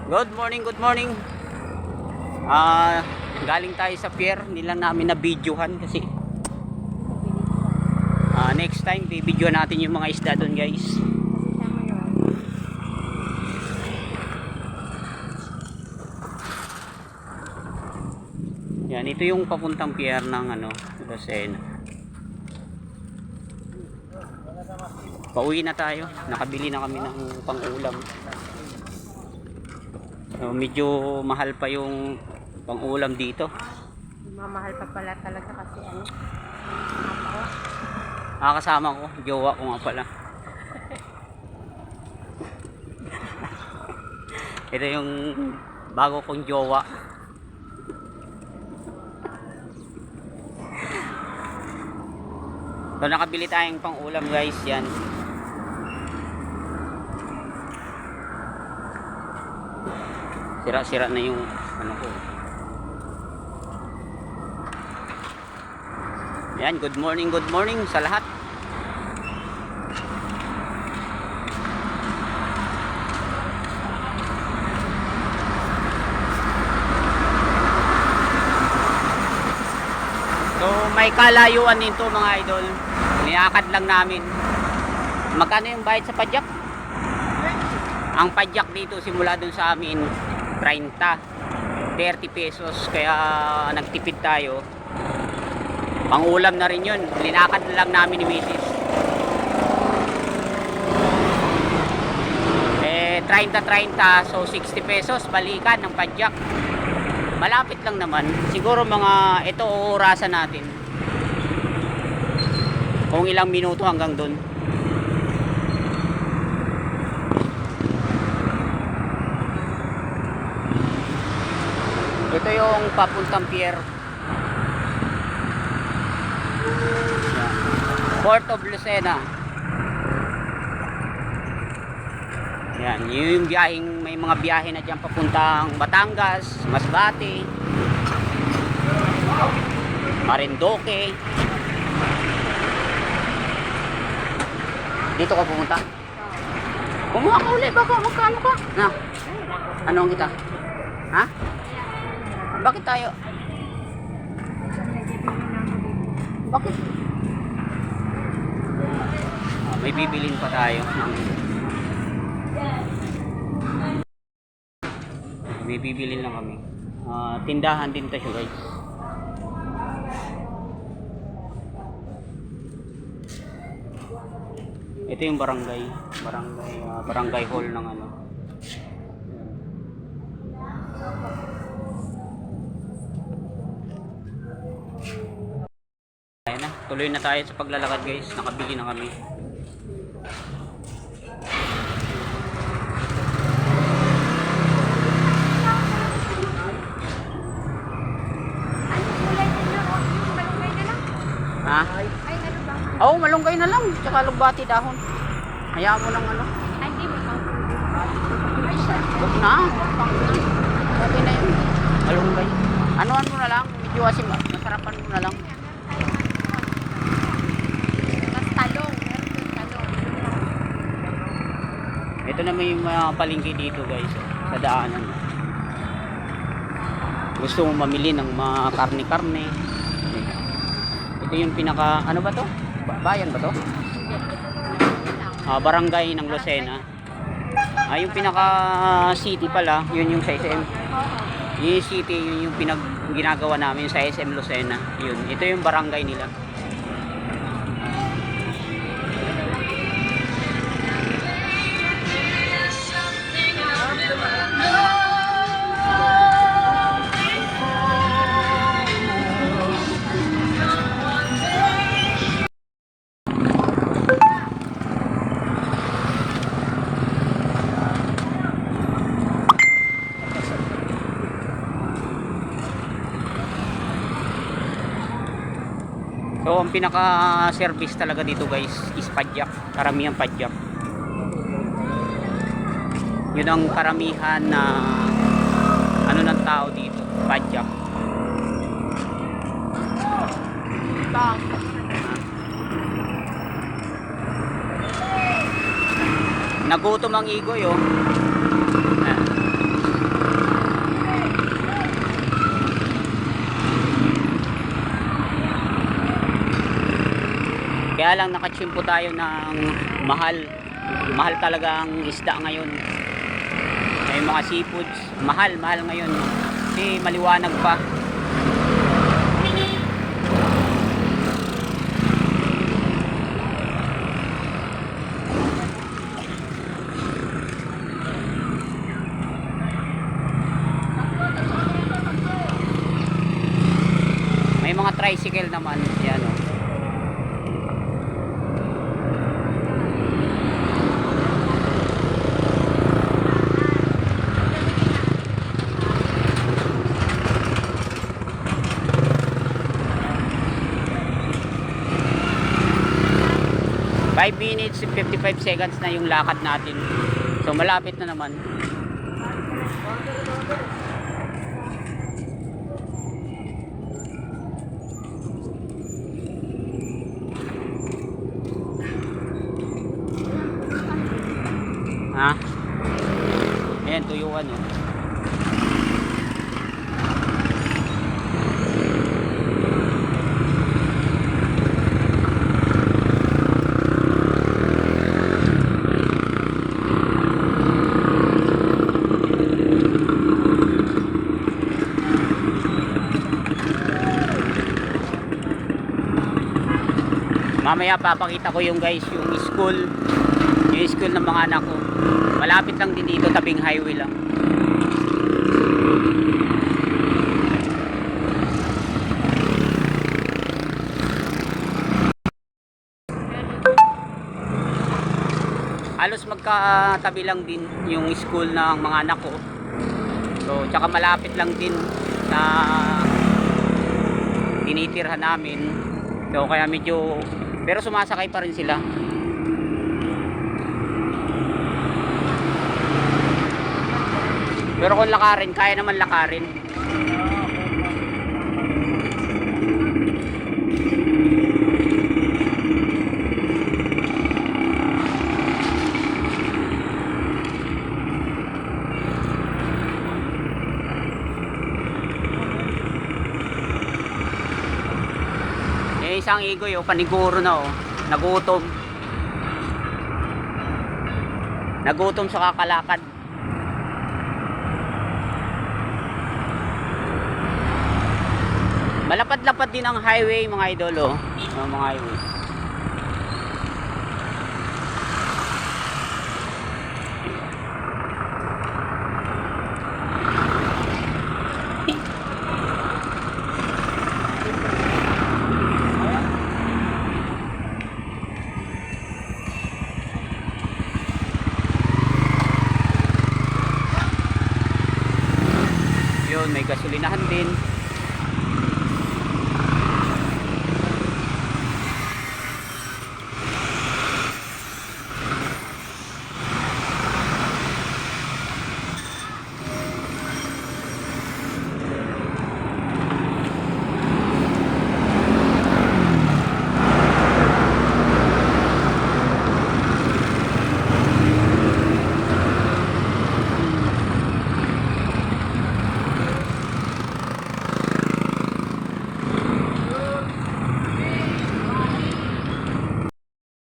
Good morning, good morning. Galing tayo sa pier, hindi lang namin na videohan kasi next time bibidyo natin yung mga isda doon, guys. Yan, ito yung papuntang pier ng Lucena. Pauwi na tayo, nakabili na kami ng pang-ulam. So, medyo mahal pa yung pang-ulam dito. Mamahal pa pala talaga kasi Kasama ko, jowa ko nga pala. Ito yung bago kong jowa. So, nakabili tayong pang-ulam, guys. Yan. Sira-sira na yung ko. Yan, good morning sa lahat. So, may kalayuan nito mga idol. Niyakad lang namin. Magkano yung bayad sa padyak? Ang padyak dito simula dun sa amin 30 pesos, kaya nagtipid tayo. Pang-ulam na rin yun, linakad lang namin ni Mrs. 30, so 60 pesos balikan ng padyak. Malapit lang naman, siguro mga ito orasan natin kung ilang minuto hanggang dun. Ito yung papuntang pier. Port of Lucena. Yan, yung biyaheng, may mga biyahe na dyan papuntang Batangas, Masbate, Marinduque. Dito ka pumunta? Kumuha ka ulit, baka magkano ka? Na, ano ang kita? Ha? Bakit tayo? Bakit? May bibilin pa tayo. May bibilin lang kami. Tindahan din tayo, guys. Ito yung barangay hall ng Ayan na, tuloy na tayo sa paglalakad, guys. Nakabili na kami. Ha? Ay, ano ba? Oo, malunggay na lang. Tsaka lugbati dahon. Hayaan mo ng Ay, hindi mo pang Huwag na. Okay na yun. Malunggay. Anuan mo na lang. Medyo kasi masarapan mo na lang. mas talong. Meron yung talong. Ito na may mga palengke dito, guys. Sa daanan. Gusto mo mamili ng mga karne-karne. Ito yung pinaka, ano ba to? Bayan ba to? Barangay ng Lucena. Yung pinaka city pala, yun yung sa SM. Yung city, yun yung ginagawa namin sa SM Lucena. Yun, ito yung barangay nila. So ang pinaka service talaga dito, guys, is padyak. Karamihan padyak. Yun ang karamihan na ng tao dito, padyak. Nagutom ang igoy, oh. Kaya lang nakachimpo tayo ng mahal. Mahal talaga ang isda ngayon. May mga seafoods, mahal ngayon. Kasi maliwanag pa. May mga tricycle naman, yan o. Five minutes and 55 seconds na yung lakad natin. So malapit na naman. Ha? Ayan, tuyuan oh. Mamaya papakita ko yung guys, yung school ng mga anak ko. Malapit lang din dito, tabing highway lang. Halos magkatabi lang din yung school ng mga anak ko. So, tsaka malapit lang din sa tinitirhan namin. So, kaya medyo, pero sumasakay pa rin sila. Pero kung lakarin, kaya naman lakarin. Eh, isang igoy, oh, paniguro na, oh. Nagutom. Nagutom sa kakalakad. Malapad-lapad din ang highway mga idol, oh. Mga highway. Yun, may gasolinahan din.